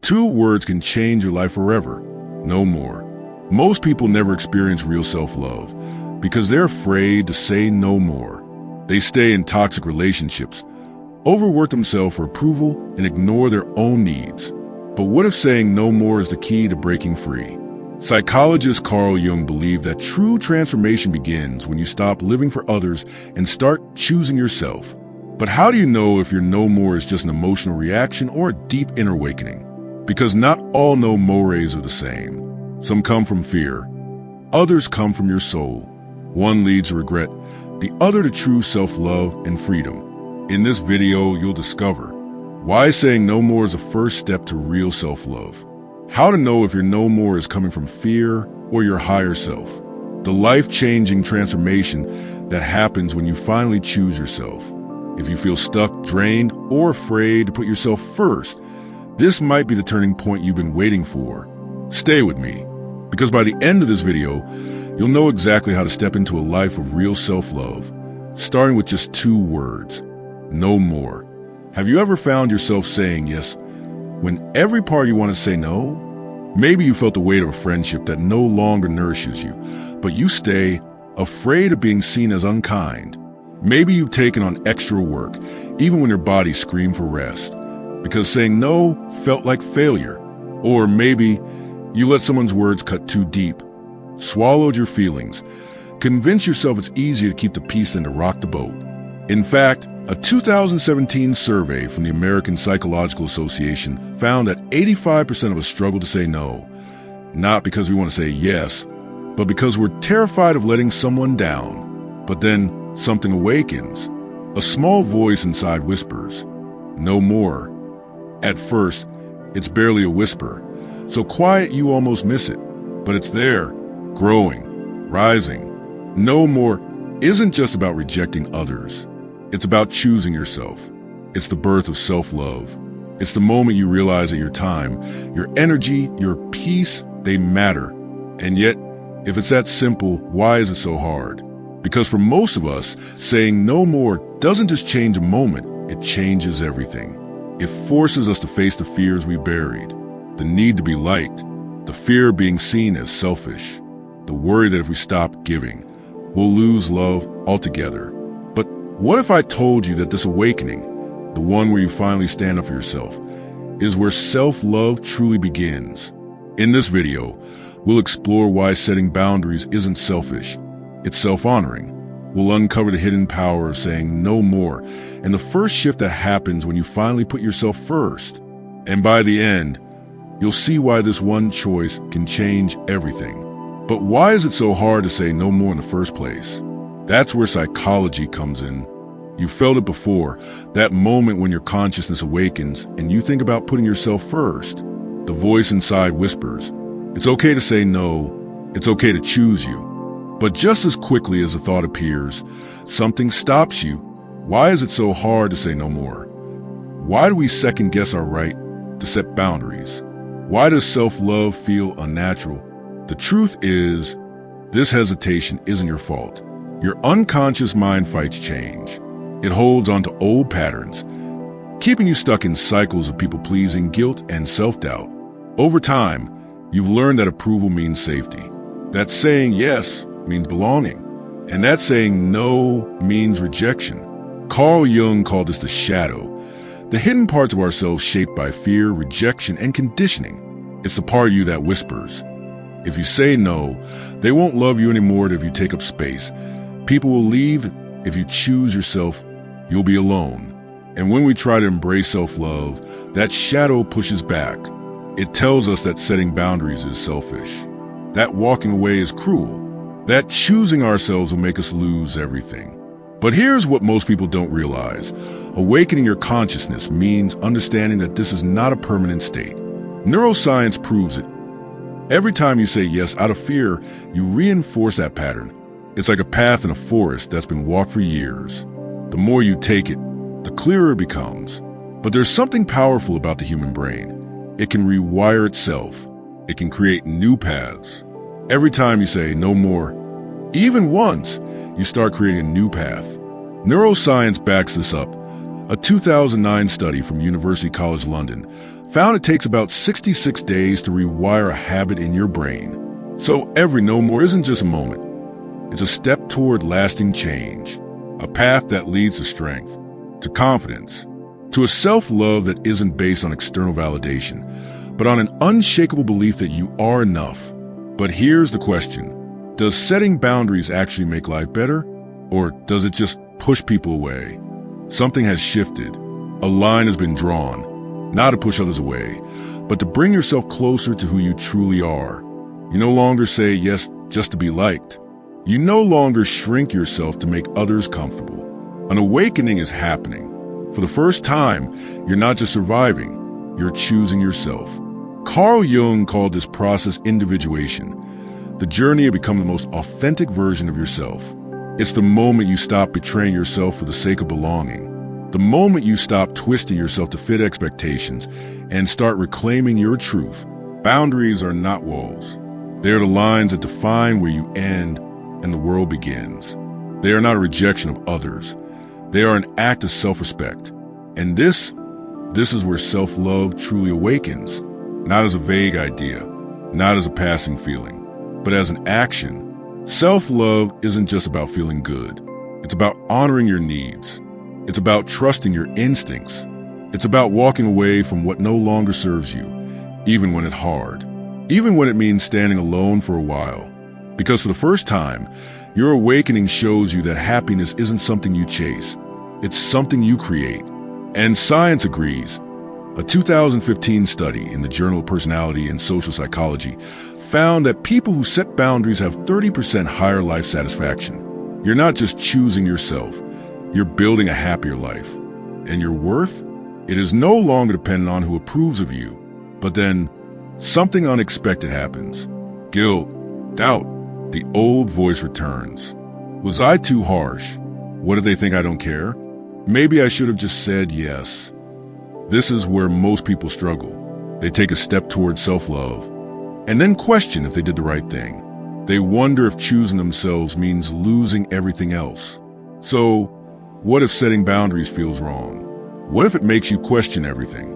Two words can change your life forever. No more. Most people never experience real self-love because they're afraid to say no more. They stay in toxic relationships, overwork themselves for approval, and ignore their own needs. But what if saying no more is the key to breaking free? Psychologist Carl Jung believed that true transformation begins when you stop living for others and start choosing yourself. But how do you know if your no more is just an emotional reaction or a deep inner awakening? Because not all no mores are the same. Some come from fear. Others come from your soul. One leads to regret, the other to true self-love and freedom. In this video, you'll discover why saying no more is the first step to real self-love, how to know if your no more is coming from fear or your higher self, the life-changing transformation that happens when you finally choose yourself. If you feel stuck, drained, or afraid to put yourself first, this might be the turning point you've been waiting for. Stay with me, because by the end of this video, you'll know exactly how to step into a life of real self-love, starting with just two words: no more. Have you ever found yourself saying yes when every part you want to say no? Maybe you felt the weight of a friendship that no longer nourishes you, but you stay, afraid of being seen as unkind. Maybe you've taken on extra work, even when your body screamed for rest, because saying no felt like failure. Or maybe you let someone's words cut too deep, swallowed your feelings, convinced yourself it's easier to keep the peace than to rock the boat. In fact, a 2017 survey from the American Psychological Association found that 85% of us struggle to say no, not because we want to say yes, but because we're terrified of letting someone down. But then something awakens. A small voice inside whispers, "No more." At first, it's barely a whisper, so quiet you almost miss it. But it's there, growing, rising. No more isn't just about rejecting others. It's about choosing yourself. It's the birth of self-love. It's the moment you realize that your time, your energy, your peace, they matter. And yet, if it's that simple, why is it so hard? Because for most of us, saying no more doesn't just change a moment, it changes everything. It forces us to face the fears we buried, the need to be liked, the fear of being seen as selfish, the worry that if we stop giving, we'll lose love altogether. But what if I told you that this awakening, the one where you finally stand up for yourself, is where self-love truly begins? In this video, we'll explore why setting boundaries isn't selfish, it's self-honoring. We'll uncover the hidden power of saying no more and the first shift that happens when you finally put yourself first. And by the end, you'll see why this one choice can change everything. But why is it so hard to say no more in the first place? That's where psychology comes in. You felt it before, that moment when your consciousness awakens and you think about putting yourself first. The voice inside whispers, "It's okay to say no, it's okay to choose you." But just as quickly as the thought appears, something stops you. Why is it so hard to say no more? Why do we second guess our right to set boundaries? Why does self-love feel unnatural? The truth is, this hesitation isn't your fault. Your unconscious mind fights change. It holds onto old patterns, keeping you stuck in cycles of people-pleasing, guilt, and self-doubt. Over time, you've learned that approval means safety, that saying yes means belonging, and that saying no means rejection. Carl Jung called this the shadow, the hidden parts of ourselves shaped by fear, rejection, and conditioning. It's the part of you that whispers. If you say no, they won't love you anymore if you take up space. People will leave. If you choose yourself, you'll be alone. And when we try to embrace self-love, that shadow pushes back. It tells us that setting boundaries is selfish, that walking away is cruel, that choosing ourselves will make us lose everything. But here's what most people don't realize. Awakening your consciousness means understanding that this is not a permanent state. Neuroscience proves it. Every time you say yes out of fear, you reinforce that pattern. It's like a path in a forest that's been walked for years. The more you take it, the clearer it becomes. But there's something powerful about the human brain. It can rewire itself. It can create new paths. Every time you say no more, even once, you start creating a new path. Neuroscience backs this up. A 2009 study from University College London found it takes about 66 days to rewire a habit in your brain. So every no more isn't just a moment. It's a step toward lasting change, a path that leads to strength, to confidence, to a self-love that isn't based on external validation, but on an unshakable belief that you are enough. But here's the question. Does setting boundaries actually make life better? Or does it just push people away? Something has shifted. A line has been drawn, not to push others away, but to bring yourself closer to who you truly are. You no longer say yes just to be liked. You no longer shrink yourself to make others comfortable. An awakening is happening. For the first time, you're not just surviving, you're choosing yourself. Carl Jung called this process individuation, the journey of becoming the most authentic version of yourself. It's the moment you stop betraying yourself for the sake of belonging. The moment you stop twisting yourself to fit expectations and start reclaiming your truth. Boundaries are not walls. They are the lines that define where you end and the world begins. They are not a rejection of others. They are an act of self-respect. And this is where self-love truly awakens, not as a vague idea, not as a passing feeling, but as an action. Self-love isn't just about feeling good. It's about honoring your needs. It's about trusting your instincts. It's about walking away from what no longer serves you, even when it's hard, even when it means standing alone for a while. Because for the first time, your awakening shows you that happiness isn't something you chase. It's something you create. And science agrees. A 2015 study in the Journal of Personality and Social Psychology found that people who set boundaries have 30% higher life satisfaction. You're not just choosing yourself, you're building a happier life. And your worth? It is no longer dependent on who approves of you. But then, something unexpected happens. Guilt, doubt, the old voice returns. Was I too harsh? What did they think, I don't care? Maybe I should have just said yes. This is where most people struggle. They take a step toward self-love and then question if they did the right thing. They wonder if choosing themselves means losing everything else. So, what if setting boundaries feels wrong? What if it makes you question everything?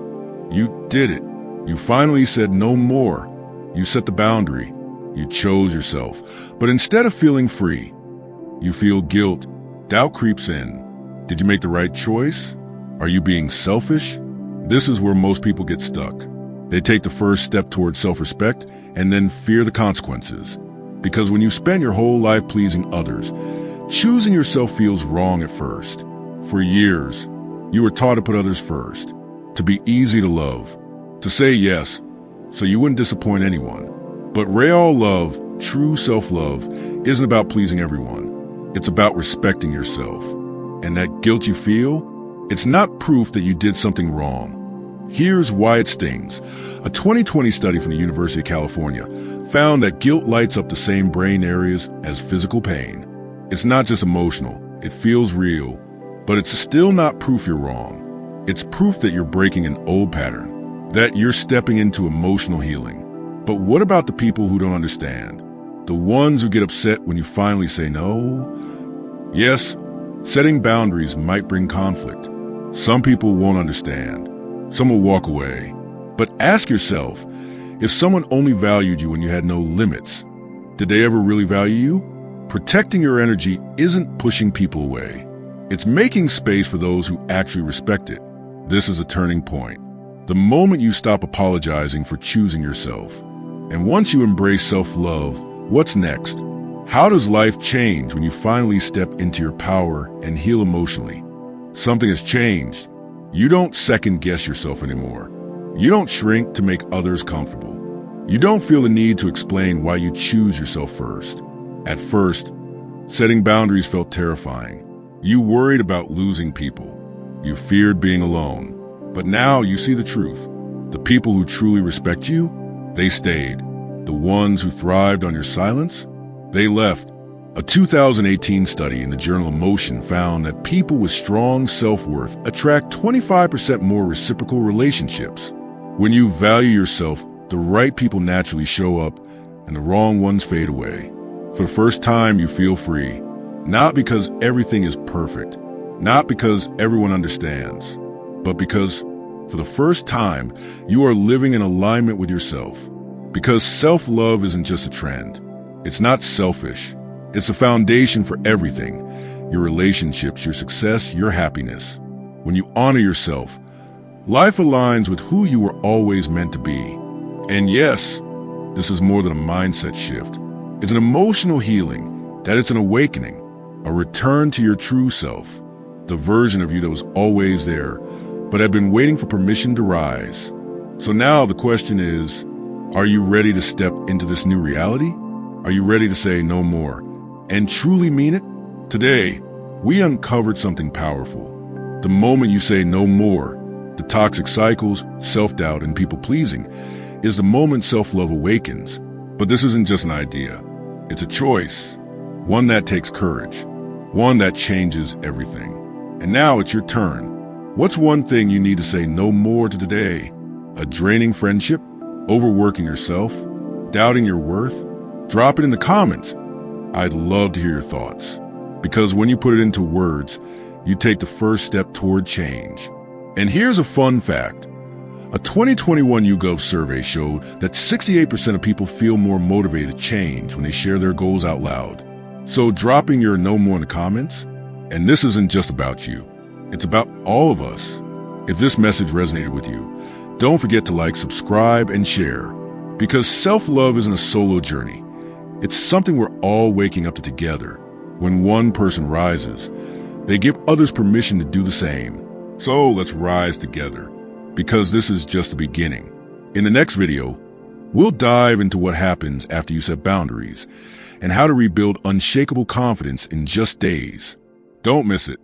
You did it. You finally said no more. You set the boundary. You chose yourself. But instead of feeling free, you feel guilt. Doubt creeps in. Did you make the right choice? Are you being selfish? This is where most people get stuck. They take the first step towards self-respect and then fear the consequences. Because when you spend your whole life pleasing others, choosing yourself feels wrong at first. For years, you were taught to put others first, to be easy to love, to say yes, so you wouldn't disappoint anyone. But real love, true self-love, isn't about pleasing everyone. It's about respecting yourself. And that guilt you feel, it's not proof that you did something wrong. Here's why it stings. A 2020 study from the University of California found that guilt lights up the same brain areas as physical pain. It's not just emotional, it feels real, but it's still not proof you're wrong. It's proof that you're breaking an old pattern, that you're stepping into emotional healing. But what about the people who don't understand? The ones who get upset when you finally say no? Yes, setting boundaries might bring conflict. Some people won't understand. Some will walk away. But ask yourself, if someone only valued you when you had no limits, did they ever really value you? Protecting your energy isn't pushing people away. It's making space for those who actually respect it. This is a turning point. The moment you stop apologizing for choosing yourself. And once you embrace self-love, what's next? How does life change when you finally step into your power and heal emotionally? Something has changed. You don't second-guess yourself anymore. You don't shrink to make others comfortable. You don't feel the need to explain why you choose yourself first. At first, setting boundaries felt terrifying. You worried about losing people. You feared being alone. But now you see the truth. The people who truly respect you, they stayed. The ones who thrived on your silence, they left. A 2018 study in the journal Emotion found that people with strong self-worth attract 25% more reciprocal relationships. When you value yourself, the right people naturally show up and the wrong ones fade away. For the first time, you feel free. Not because everything is perfect, not because everyone understands, but because For the first time, you are living in alignment with yourself. Because self-love isn't just a trend. It's not selfish. It's a foundation for everything. Your relationships, your success, your happiness. When you honor yourself, life aligns with who you were always meant to be. And yes, this is more than a mindset shift. It's an emotional healing, that it's an awakening, a return to your true self, the version of you that was always there, but had been waiting for permission to rise. So now the question is, are you ready to step into this new reality? Are you ready to say no more and truly mean it? Today, we uncovered something powerful. The moment you say no more, the toxic cycles, self-doubt, and people-pleasing is the moment self-love awakens. But this isn't just an idea. It's a choice, one that takes courage, one that changes everything. And now it's your turn. What's one thing you need to say no more to today? A draining friendship? Overworking yourself? Doubting your worth? Drop it in the comments. I'd love to hear your thoughts. Because when you put it into words, you take the first step toward change. And here's a fun fact. A 2021 YouGov survey showed that 68% of people feel more motivated to change when they share their goals out loud. So dropping your no more in the comments, and this isn't just about you, it's about all of us. If this message resonated with you, don't forget to like, subscribe, and share. Because self-love isn't a solo journey. It's something we're all waking up to together. When one person rises, they give others permission to do the same. So let's rise together. Because this is just the beginning. In the next video, we'll dive into what happens after you set boundaries and how to rebuild unshakable confidence in just days. Don't miss it.